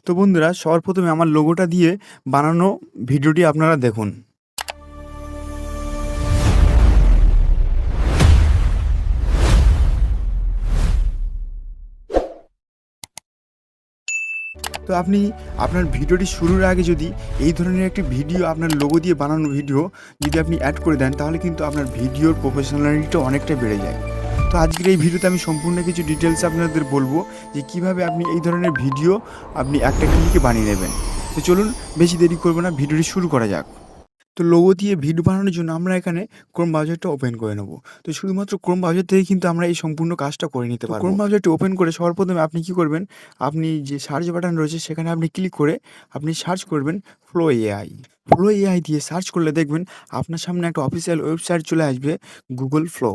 তো বন্ধুরা, সবার প্রথমে আমার লোগোটা দিয়ে বানানো ভিডিওটি আপনারা দেখুন। তো আপনি আপনার ভিডিওটি শুরুর আগে যদি এই ধরনের একটি ভিডিও, আপনার লোগো দিয়ে বানানো ভিডিও যদি আপনি অ্যাড করে দেন, তাহলে কিন্তু আপনার ভিডিওর প্রফেশনালিটিটা অনেকটাই বেড়ে যায়। তো আজকের এই ভিডিওতে আমি সম্পূর্ণ কিছু ডিটেলস আপনাদের বলবো যে কীভাবে আপনি এই ধরনের ভিডিও আপনি একটা ক্লিকে বানিয়ে নেবেন। তো চলুন, বেশি দেরি করব না, ভিডিওটি শুরু করা যাক। তো লোগো দিয়ে ভিডিও বানানোর জন্য আমরা এখানে ক্রোম ব্রাউজারটা ওপেন করে নেব। তো শুধুমাত্র ক্রোম ব্রাউজার থেকে কিন্তু আমরা এই সম্পূর্ণ কাজটা করে নিতে পারবো। ক্রোম ব্রাউজারটি ওপেন করে সবার প্রথমে আপনি কী করবেন, আপনি যে সার্চ বাটন রয়েছে সেখানে আপনি ক্লিক করে আপনি সার্চ করবেন ফ্লো এআই। ফ্লো এআই দিয়ে সার্চ করলে দেখবেন আপনার সামনে একটা অফিসিয়াল ওয়েবসাইট চলে আসবে, গুগল ফ্লো।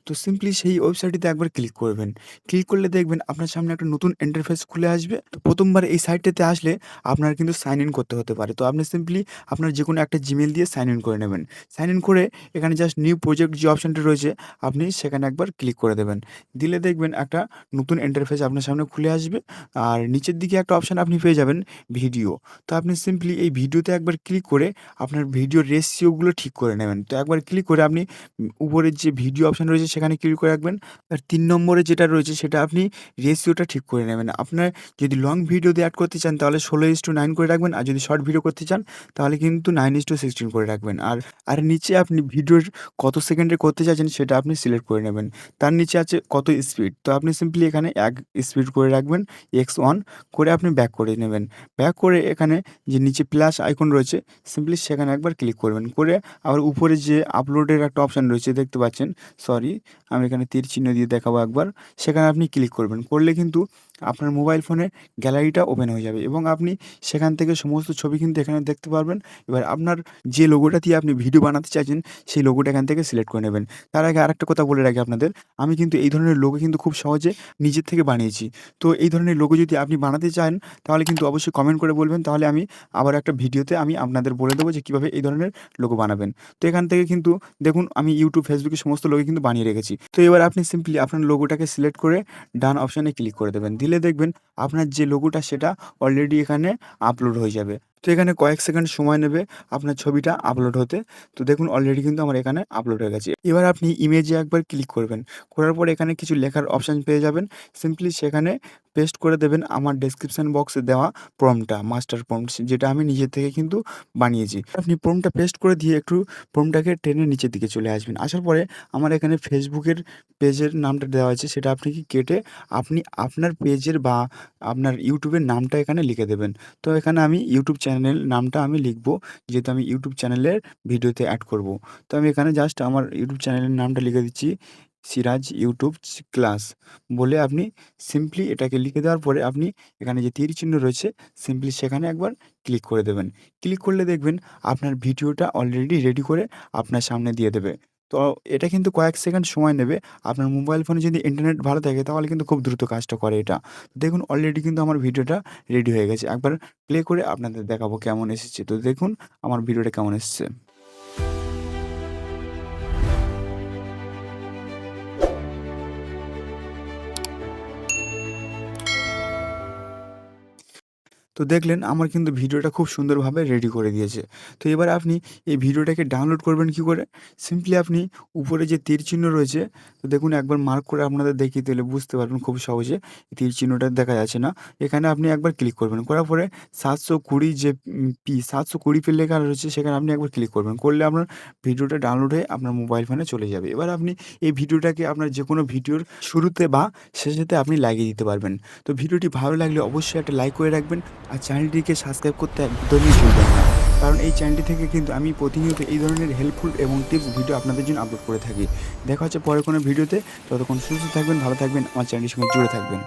তো সিম্পলি সেই ওয়েবসাইটটিতে একবার ক্লিক করবেন। ক্লিক করলে দেখবেন আপনার সামনে একটা নতুন ইন্টারফেস খুলে আসবে। তো প্রথমবার এই সাইটটাতে আসলে আপনার কিন্তু সাইন ইন করতে হতে পারে। তো আপনি সিম্পলি আপনার যে কোনো একটা জিমেল দিয়ে সাইন ইন করে নেবেন। সাইন ইন করে এখানে জাস্ট নিউ প্রজেক্ট যে অপশানটা রয়েছে আপনি সেখানে একবার ক্লিক করে দেবেন। দিলে দেখবেন একটা নতুন ইন্টারফেস আপনার সামনে খুলে আসবে। আর নিচের দিকে একটা অপশান আপনি পেয়ে যাবেন, ভিডিও। তো আপনি সিম্পলি এই ভিডিওতে একবার ক্লিক করে আপনার ভিডিওর রেশিওগুলো ঠিক করে নেবেন। তো একবার ক্লিক করে আপনি উপরের যে ভিডিও অপশান রয়েছে সেখানে ক্লিক করে রাখবেন। আর ৩ নম্বরে যেটা রয়েছে সেটা আপনি রেশিওটা ঠিক করে নেবেন। আপনার যদি লং ভিডিও দিয়ে অ্যাড করতে চান তাহলে 16:9 করে রাখবেন। আর যদি শর্ট ভিডিও করতে চান তাহলে কিন্তু 9:16 করে রাখবেন। আর নিচে আপনি ভিডিওর কত সেকেন্ডের করতে চাইছেন সেটা আপনি সিলেক্ট করে নেবেন। তার নিচে আছে কত স্পিড। তো আপনি সিম্পলি এখানে ১ স্পিড করে রাখবেন, X1 করে আপনি ব্যাক করে নেবেন। ব্যাক করে এখানে যে নিচে প্লাস আইকন রয়েছে সিম্পলি সেখানে একবার ক্লিক করবেন। করে আবার উপরে যে আপলোডের একটা অপশান রয়েছে দেখতে পাচ্ছেন, সরি আমি এখানে তীর চিহ্ন দিয়ে দেখাবো একবার, সেখানে আপনি ক্লিক করবেন। করলে কিন্তু আপনার মোবাইল ফোনে গ্যালারিটা ওপেন হয়ে যাবে এবং আপনি সেখান থেকে সমস্ত ছবি কিন্তু এখানে দেখতে পারবেন। এবার আপনার যে লোগোটা দিয়ে আপনি ভিডিও বানাতে চাইছেন সেই লোগোটা এখান থেকে সিলেক্ট করে নেবেন। তার আগে আরেকটা কথা বলে রাখি আপনাদের, আমি কিন্তু এই ধরনের লোগো কিন্তু খুব সহজে নিজের থেকে বানিয়েছি। তো এই ধরনের লোগো যদি আপনি বানাতে চান তাহলে কিন্তু অবশ্যই কমেন্ট করে বলবেন, তাহলে আমি আবার একটা ভিডিওতে আমি আপনাদের বলে দেবো যে কীভাবে এই ধরনের লোগো বানাবেন। তো এখান থেকে কিন্তু দেখুন আমি ইউটিউব, ফেসবুকে সমস্ত লোগো কিন্তু বানিয়ে রেখেছি। তো এবার আপনি সিম্পলি আপনার লোগোটাকে সিলেক্ট করে ডান অপশানে ক্লিক করে দেবেন। দিলে দেখবেন আপনার যে লোগোটা সেটা অলরেডি এখানে আপলোড হয়ে যাবে। তো এখানে কয়েক সেকেন্ড সময় নেবে আপনার ছবিটা আপলোড হতে। তো দেখুন অলরেডি কিন্তু আমার এখানে আপলোড হয়ে গেছে। এবার আপনি ইমেজে একবার ক্লিক করবেন। করার পর এখানে কিছু লেখার অপশান পেয়ে যাবেন। সিম্পলি সেখানে পেস্ট করে দেবেন আমার ডেসক্রিপশন বক্সে দেওয়া প্রম্পটটা, মাস্টার প্রম্পট, যেটা আমি নিজের থেকে কিন্তু বানিয়েছি। আপনি প্রম্পটটা পেস্ট করে দিয়ে একটু প্রম্পটটাকে টেনে নিচের দিকে চলে আসবেন। আসার পরে আমার এখানে ফেসবুকের পেজের নামটা দেওয়া আছে, সেটা আপনি কেটে আপনি আপনার পেজের বা আপনার ইউটিউবের নামটা এখানে লিখে দেবেন। তো এখানে আমি ইউটিউব চ্যানেল নামটা আমি লিখব, যেহেতু আমি ইউটিউব চ্যানেলের ভিডিওতে অ্যাড করব। তো আমি এখানে জাস্ট আমার ইউটিউব চ্যানেলের নামটা লিখে দিচ্ছি, সিরাজ ইউটিউব ক্লাস বলে আপনি সিম্পলি এটাকে লিখে দেওয়ার পরে আপনি এখানে যে তীর চিহ্ন রয়েছে সিম্পলি সেখানে একবার ক্লিক করে দেবেন। ক্লিক করলে দেখবেন আপনার ভিডিওটা অলরেডি রেডি করে আপনার সামনে দিয়ে দেবে। তো এটা কিন্তু কয়েক সেকেন্ড সময় নেবে। আপনার মোবাইল ফোনে যদি ইন্টারনেট ভালো থাকে তাহলে কিন্তু খুব দ্রুত কাজটা করে এটা। দেখুন অলরেডি কিন্তু আমার ভিডিওটা রেডি হয়ে গেছে। একবার প্লে করে আপনাদের দেখাবো কেমন এসেছে। তো দেখুন আমার ভিডিওটা কেমন এসেছে। তো দেখলেন আমার কিন্তু ভিডিওটা খুব সুন্দরভাবে রেডি করে দিয়েছে। তো এবার আপনি এই ভিডিওটাকে ডাউনলোড করবেন কী করে? সিম্পলি আপনি উপরে যে তীর চিহ্ন রয়েছে, তো দেখুন একবার মার্ক করে আপনাদের দেখিয়ে দিলে বুঝতে পারবেন খুব সহজে। তীর চিহ্নটা দেখা যাচ্ছে না। এখানে আপনি একবার ক্লিক করবেন। করার পরে 720 যে 720 পে লেখা রয়েছে সেখানে আপনি একবার ক্লিক করবেন। করলে আপনার ভিডিওটা ডাউনলোড হয়ে আপনার মোবাইল ফোনে চলে যাবে। এবার আপনি এই ভিডিওটাকে আপনার যেকোনো ভিডিওর শুরুতে বা শেষেতে আপনি লাগিয়ে দিতে পারবেন। তো ভিডিওটি ভালো লাগলে অবশ্যই একটা লাইক করে রাখবেন। আর চ্যানেলটিকে সাবস্ক্রাইব করতে একদমই ভুলবেন না, কারণ এই চ্যানেলটি থেকে কিন্তু আমি প্রতিনিয়ত এই ধরনের হেল্পফুল এবং টিপস ভিডিও আপনাদের জন্য আপলোড করে থাকি। দেখা হচ্ছে পরের কোনো ভিডিওতে। ততক্ষণ সুস্থ থাকবেন, ভালো থাকবেন, আমার চ্যানেলটির সঙ্গে জুড়ে থাকবেন।